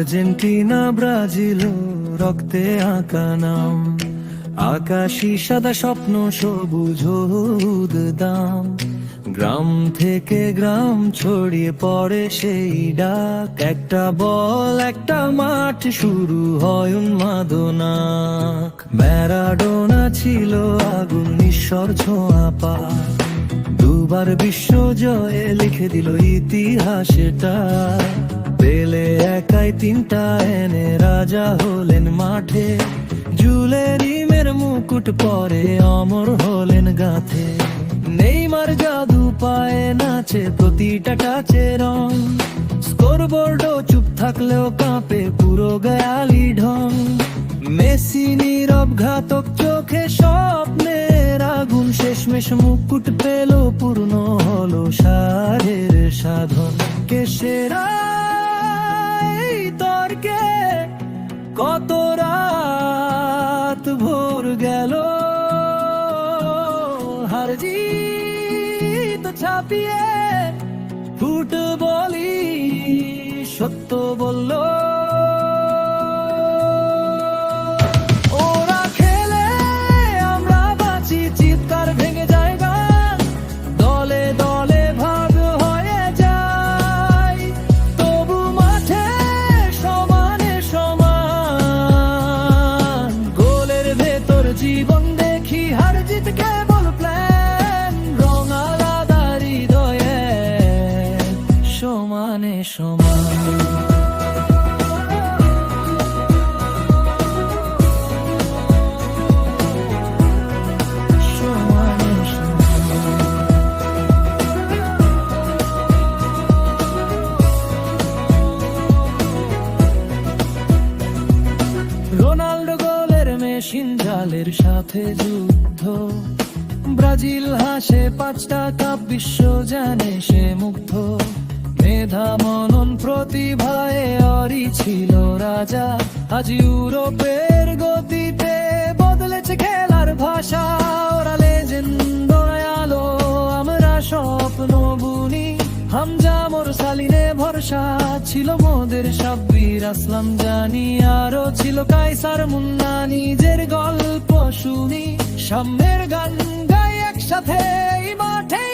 Argentina Brazil রক্তে আঁকা নাম, আকাশী সাদা স্বপ্ন সবুজ হলুদ দাম। গ্রাম থেকে গ্রাম ছড়িয়ে পড়ে সেই ডাক, একটা বল একটা মাঠ শুরু হয় উন্মাদনা। ম্যারাডোনা ছিল আগুন নিঃস্বর ছোঁয়া পা, দুবার বিশ্ব জয়ে লিখে দিল ইতিহাসটা। পেলে একাই তিনটা এনে রাজা হলেন মাঠে, জুলেরিমের মুকুট পরে অমর হলেন গাথে। নেইমার জাদু পায়ে নাচে প্রতিটা টাচে রং, স্কোরবোর্ডও চুপ থাকলেও কাঁপে পুরো গায়ালি ঢং। মেসি নীরব ঘাতক চোখে স্বপ্নের আগুন, শেষমেশ মুকুট পেল পূর্ণ হলো সারের সাধন। কে সেরা এই তর্কে কত রাত ভোর গেল, হার জিত ছাপিয়ে ফুটবলই সত্য বলল। ওরা খেলে আমরা বাঁচি, চিৎকার ভেঙে যায় গান, দলে দলে ভাগ হয়ে যায়, তবু মাঠে সমানে সমান। গোলের ভেতর জীবন দেখি, হার জিত কেবল প্ল্যান, রং আলাদা হৃদয়ে সমানে সমান। রোনাল্ডো গোলের, মেশিন জালের সাথে যুদ্ধ, ব্রাজিল হাসে পাঁচটা কাপ, বিশ্ব জানে সে মুগ্ধ। মেধা মনন প্রতিভায় অরি ছিল রাজা, আজ ইউরোপের গতিতে বদলেছে খেলার ভাষা। ওরা লেজেন্ড আলো, আমরা স্বপ্ন বুনি, হামজা মোরসালিনে ভরসা ছিল মোদের সাব্বির আসলাম জানি। আরো ছিল কাইসার মুন্না, নিজের গল্প শুনি, সাম্যের গান গাই একসাথে এই মাঠে।